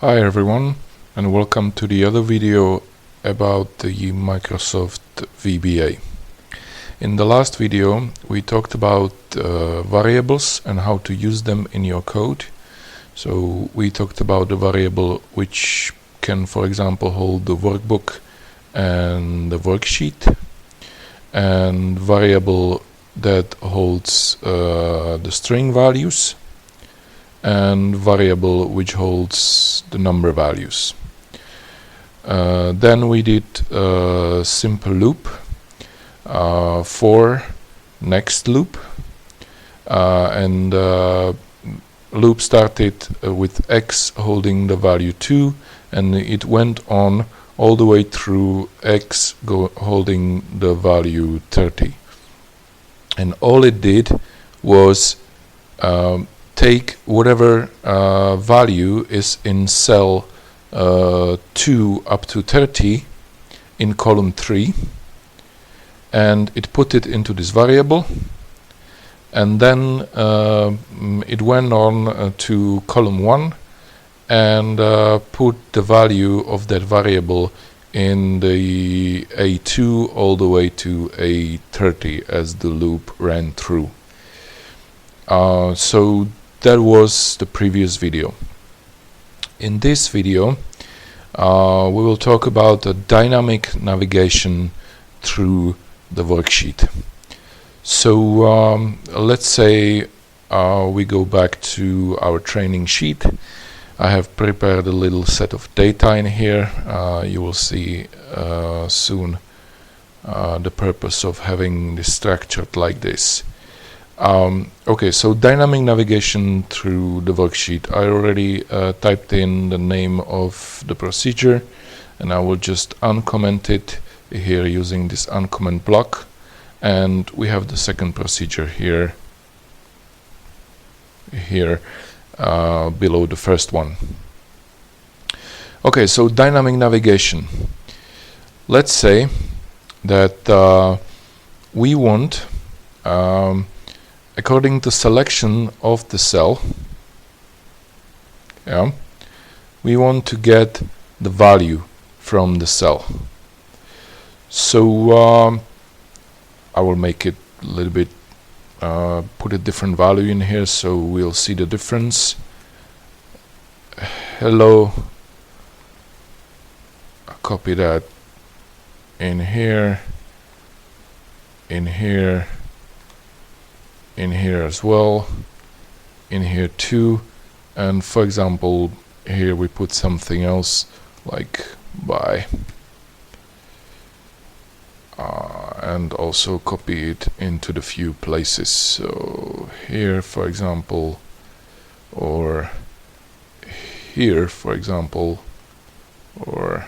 Hi everyone, and welcome to the other video about the Microsoft VBA. In the last video we talked about variables and how to use them in your code. So we talked about the variable which can, for example, hold the workbook and the worksheet, and variable that holds the string values, and variable which holds the number values. Then we did a simple loop for next loop, and loop started with x holding the value 2, and it went on all the way through x holding the value 30. And all it did was take whatever value is in cell 2 up to 30 in column 3, and it put it into this variable, and then it went on to column 1 and put the value of that variable in the A2 all the way to A30 as the loop ran through. So that was the previous video. In this video we will talk about the dynamic navigation through the worksheet. So let's say we go back to our training sheet. I have prepared a little set of data in here. You will see soon the purpose of having this structured like this. Okay, so dynamic navigation through the worksheet. I already typed in the name of the procedure, and I will just uncomment it here using this uncomment block, and we have the second procedure here below the first one. Okay, so dynamic navigation. Let's say that we want, according to selection of the cell, we want to get the value from the cell. So I will make it a little bit, put a different value in here so we'll see the difference. Hello, I'll copy that in here, in here, in here as well, in here too, and for example here we put something else like bye, and also copy it into the few places. So here for example, or here for example, or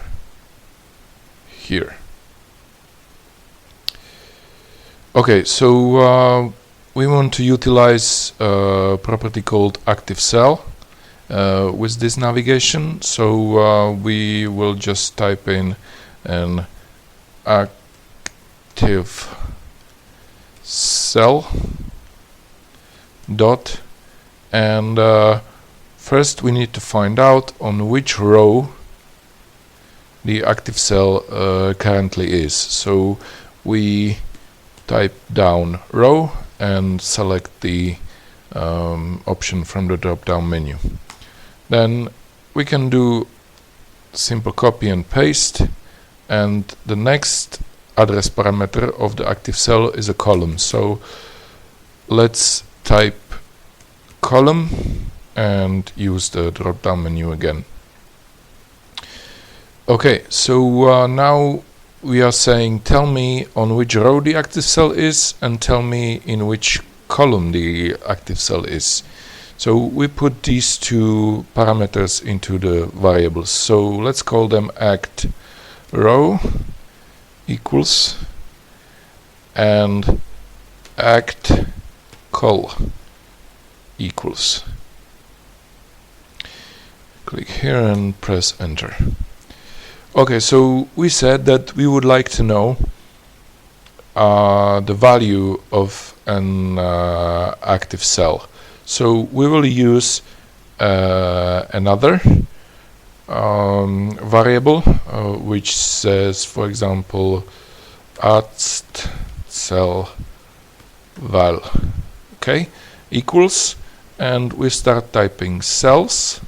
here. Okay, so we want to utilize a property called active cell with this navigation. So we will just type in an active cell dot, and first we need to find out on which row the active cell currently is. So we type down row and select the option from the drop down menu. Then we can do simple copy and paste, and the next address parameter of the active cell is a column. So let's type column and use the drop down menu again. Okay, so now we are saying tell me on which row the active cell is and tell me in which column the active cell is. So we put these two parameters into the variables. So let's call them act row equals and act col equals. Click here and press enter. Okay, so we said that we would like to know the value of an active cell. So we will use another variable which says, for example, atzt cell val, okay, equals, and we start typing cells,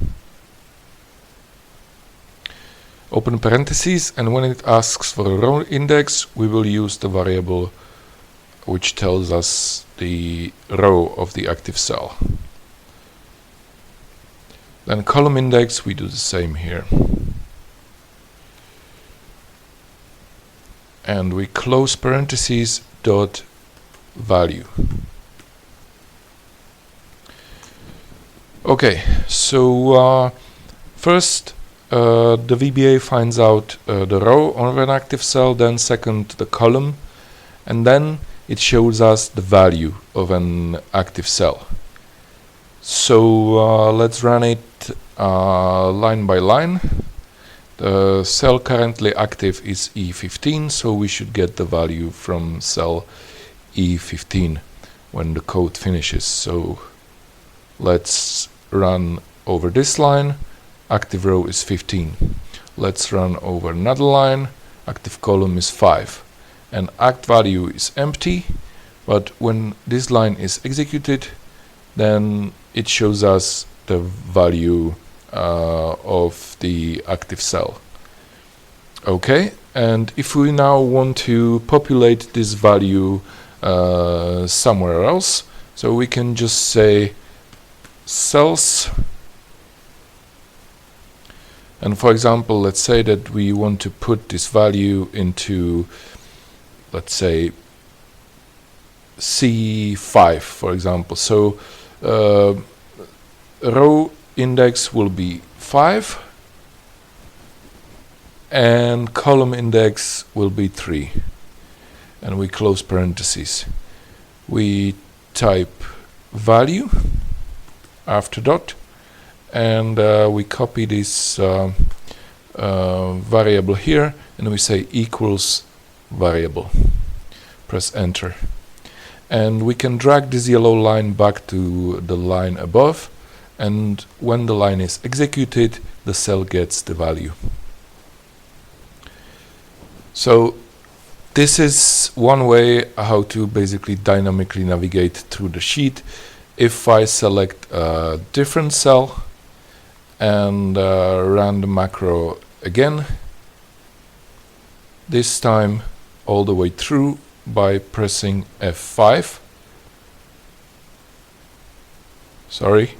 open parentheses, and when it asks for a row index, we will use the variable which tells us the row of the active cell. Then column index, we do the same here. And we close parentheses dot value. Okay, so first the VBA finds out the row of an active cell, then second the column, and then it shows us the value of an active cell. So let's run it line by line. The cell currently active is E15, so we should get the value from cell E15 when the code finishes. So let's run over this line. Active row is 15. Let's run over another line. Active column is 5. And act value is empty, but when this line is executed, then it shows us the value of the active cell. Okay, and if we now want to populate this value somewhere else, so we can just say cells, and for example, let's say that we want to put this value into, let's say, C5, for example. So row index will be 5 and column index will be 3, and we close parentheses. We type value after dot, and we copy this variable here, and we say equals variable. Press enter, and we can drag this yellow line back to the line above, and when the line is executed, the cell gets the value. So this is one way how to basically dynamically navigate through the sheet. If I select a different cell and run the macro again, this time all the way through by pressing F5. Sorry,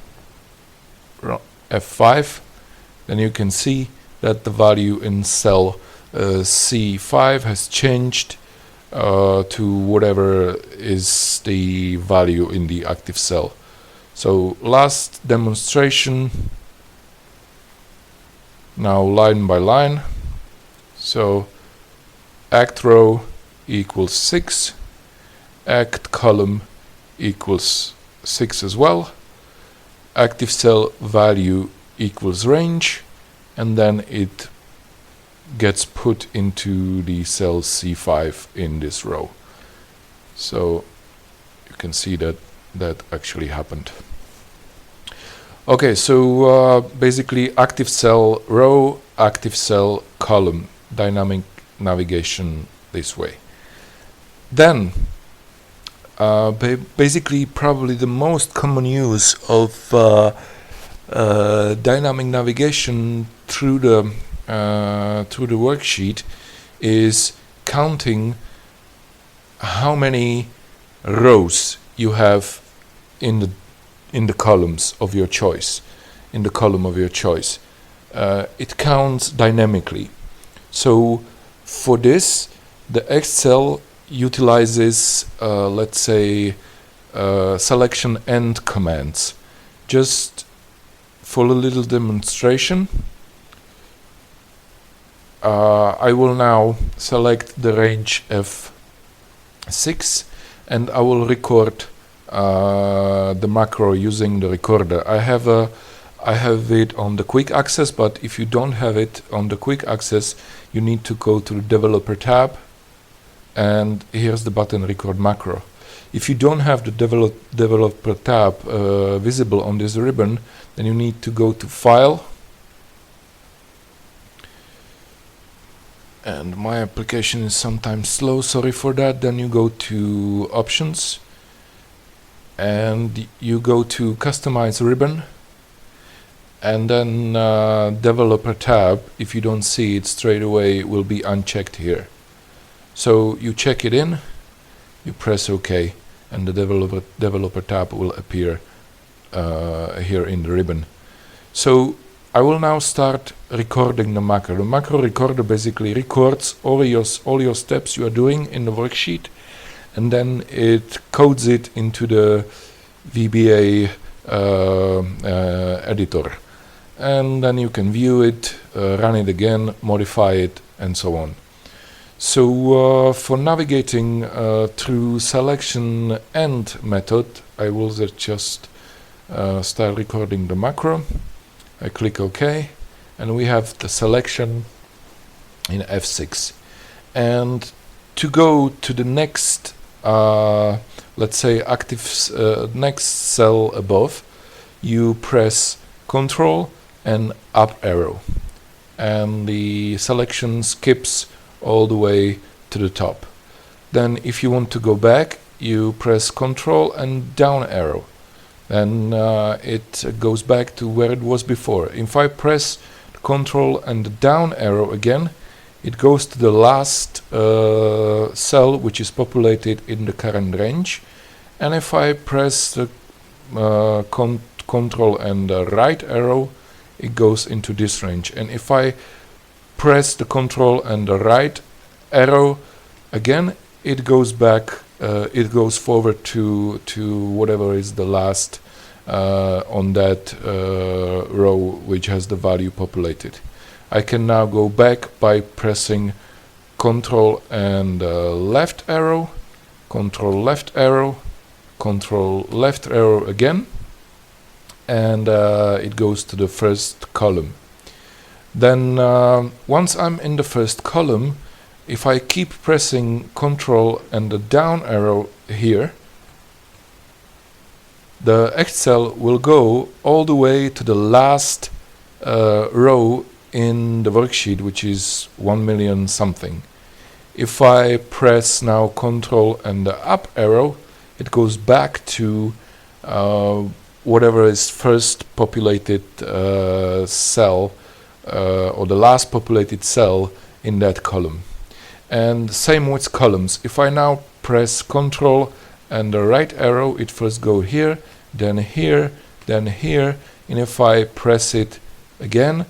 F5, then you can see that the value in cell C5 has changed to whatever is the value in the active cell. So last demonstration, now line by line. So act row equals 6, act column equals 6 as well, active cell value equals range, and then it gets put into the cell C5 in this row. So you can see that that actually happened. Okay, so basically active cell row, active cell column, dynamic navigation this way. Then basically probably the most common use of dynamic navigation through the worksheet is counting how many rows you have in the columns of your choice, in the column of your choice. It counts dynamically. So for this, the Excel utilizes let's say selection end commands. Just for a little demonstration, I will now select the range F6 and I will record the macro using the recorder. I have it on the quick access, but if you don't have it on the quick access, you need to go to the developer tab, and here's the button record macro. If you don't have the developer tab visible on this ribbon, then you need to go to file, and my application is sometimes slow, sorry for that. Then you go to options and you go to customize ribbon, and then developer tab, if you don't see it straight away, will be unchecked here. So you check it in, you press OK, and the developer tab will appear here in the ribbon. So I will now start recording the macro. The macro recorder basically records all your steps you are doing in the worksheet, and then it codes it into the VBA editor. And then you can view it, run it again, modify it, and so on. So for navigating through selection and method, I will just start recording the macro. I click OK, and we have the selection in F6. And to go to the next, let's say next cell above, you press Control and up arrow, and the selection skips all the way to the top. Then if you want to go back, you press Control and down arrow, and it goes back to where it was before. If I press Control and the down arrow again, it goes to the last cell which is populated in the current range. And if I press the Control and the right arrow, it goes into this range. And if I press the Control and the right arrow again, it goes back, it goes forward to whatever is the last on that row which has the value populated. I can now go back by pressing Control and left arrow, Control left arrow, Control left arrow again, and it goes to the first column. Then once I'm in the first column, if I keep pressing Control and the down arrow here, the X cell will go all the way to the last row in the worksheet, which is 1,000,000 something. If I press now Control and the up arrow, it goes back to whatever is first populated cell or the last populated cell in that column. And same with columns. If I now press Control and the right arrow, it first goes here, then here, then here, and if I press it again,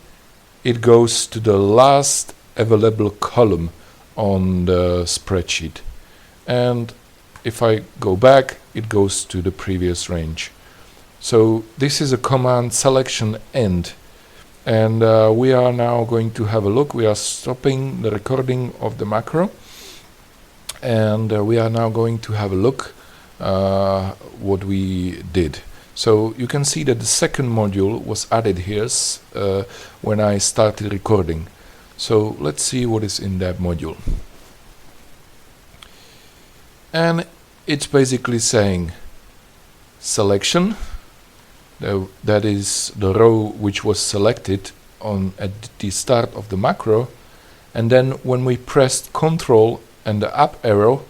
it goes to the last available column on the spreadsheet. And if I go back, it goes to the previous range. So this is a command selection end. And we are now going to have a look. We are stopping the recording of the macro, and we are now going to have a look what we did. So you can see that the second module was added here when I started recording. So let's see what is in that module. And it's basically saying selection. That is the row which was selected at the start of the macro, and then when we pressed Control and the up arrow,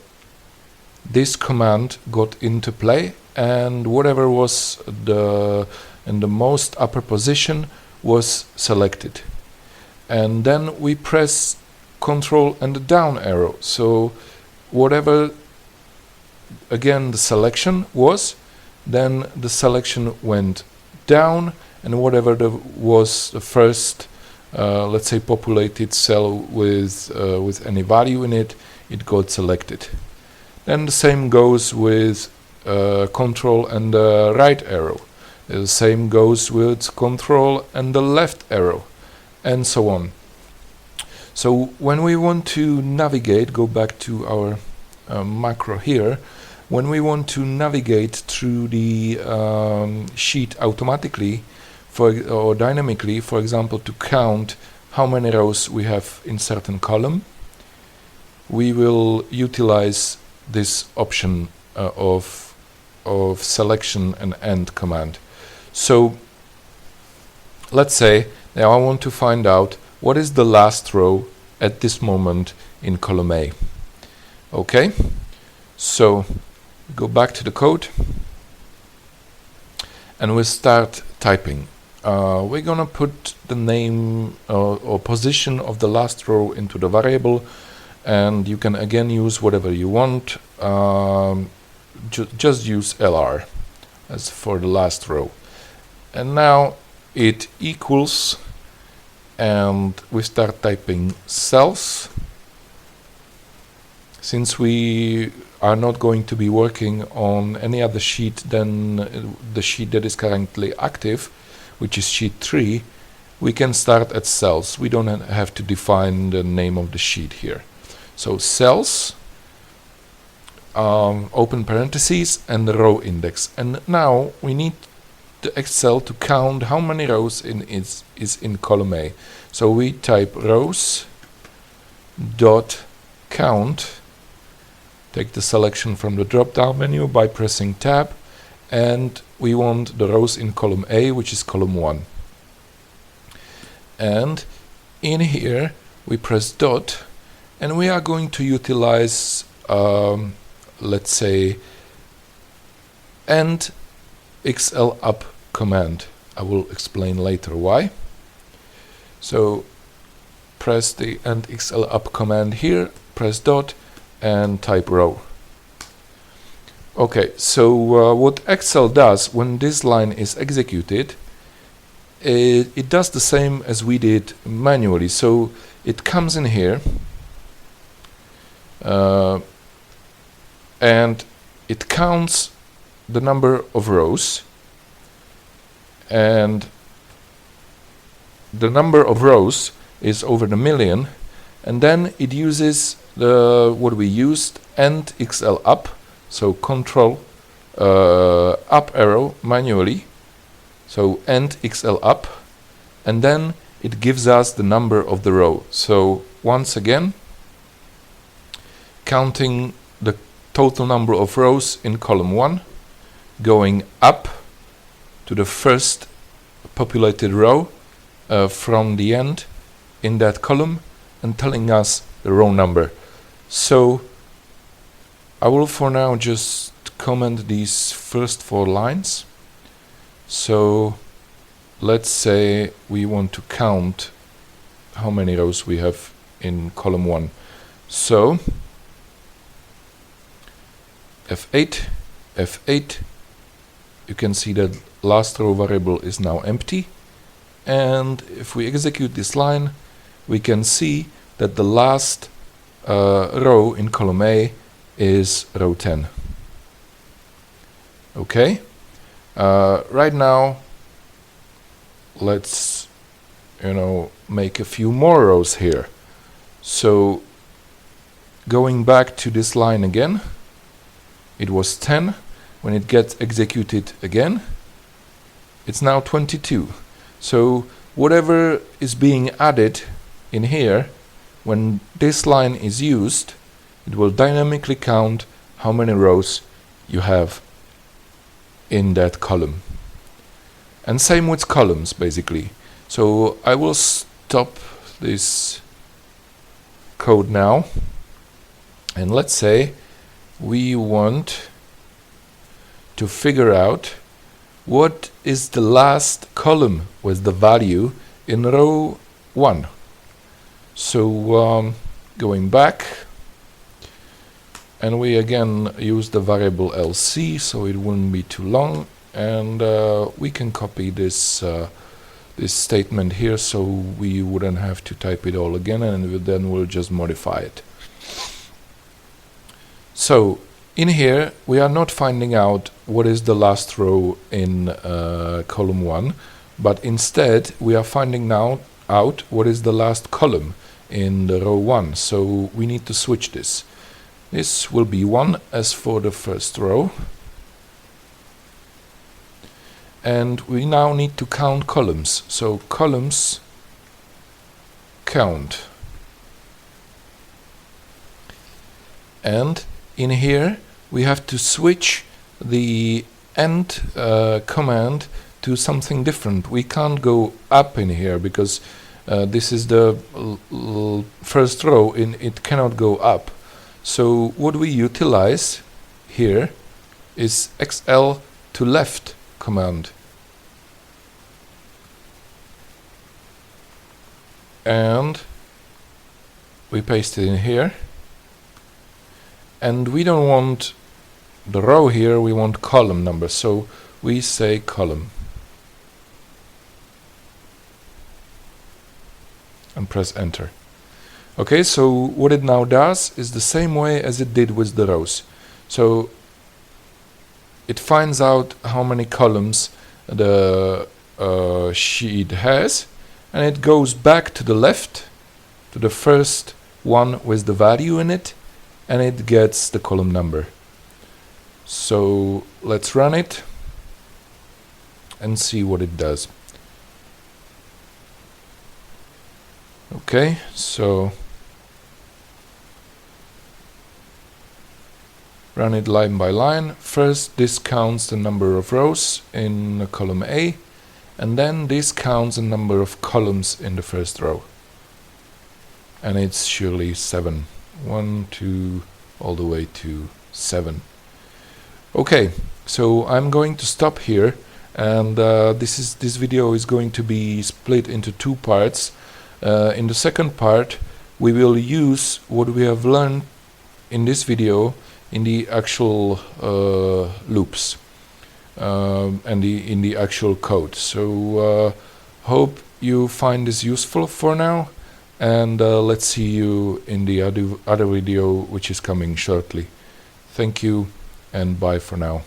this command got into play, and whatever was in the most upper position was selected. And then we press Control and the down arrow, so whatever again the selection was, then the selection went down, and whatever was the first, let's say, populated cell with any value in it, it got selected. Then the same goes with Control and the right arrow. The same goes with Control and the left arrow, and so on. So when we want to navigate, go back to our macro here. When we want to navigate through the sheet automatically or dynamically, for example, to count how many rows we have in certain column, we will utilize this option of selection and end command. So let's say now I want to find out what is the last row at this moment in column A. Okay, so go back to the code and we'll start typing. We're gonna put the name or position of the last row into the variable, and you can again use whatever you want. Just use LR as for the last row. And now it equals, and we start typing cells. Since we are not going to be working on any other sheet than the sheet that is currently active, which is sheet 3, we can start at cells. We don't have to define the name of the sheet here. So cells, open parentheses, and the row index. And now we need the Excel to count how many rows is in column A. So we type rows dot count, take the selection from the drop down menu by pressing tab, and we want the rows in column A, which is column 1. And in here we press dot, and we are going to utilize let's say and XL up command. I will explain later why. So press the and XL up command here, press dot, and type row. Okay, so what Excel does when this line is executed, it does the same as we did manually. So it comes in here and it counts the number of rows, and the number of rows is over the million, and then it uses the what we used, and XL up, so control up arrow manually, so and XL up, and then it gives us the number of the row. So once again, counting the total number of rows in column 1, going up to the first populated row from the end in that column, and telling us the row number. So I will for now just comment these first 4 lines. So let's say we want to count how many rows we have in column 1. So F8, F8, you can see that last row variable is now empty, and if we execute this line, we can see that the last row in column A is row 10. Okay, right now let's make a few more rows here. So going back to this line again, it was 10. When it gets executed again, it's now 22. So whatever is being added in here, when this line is used, it will dynamically count how many rows you have in that column. And same with columns, basically. So I will stop this code now, and let's say we want to figure out what is the last column with the value in row 1. So going back, and we again use the variable LC, so it wouldn't be too long, and we can copy this this statement here, so we wouldn't have to type it all again, and then we'll just modify it. So in here we are not finding out what is the last row in column 1, but instead we are finding out what is the last column in the row 1. So we need to switch this. This will be 1 as for the first row, and we now need to count columns. So columns count, and in here we have to switch the end command to something different. We can't go up in here because This is the first row, and it cannot go up. So what we utilize here is XL to left command. And we paste it in here. And we don't want the row here, we want column number. So we say column. And press enter. Okay, so what it now does is the same way as it did with the rows. So it finds out how many columns the sheet has, and it goes back to the left to the first one with the value in it, and it gets the column number. So let's run it and see what it does. Okay, so run it line by line. First, this counts the number of rows in column A, and then this counts the number of columns in the first row. And it's surely 7. 1, 2, all the way to 7. Okay, so I'm going to stop here, and this video is going to be split into 2 parts. In the second part, we will use what we have learned in this video in the actual loops and in the actual code. So hope you find this useful for now, and let's see you in the other video, which is coming shortly. Thank you, and bye for now.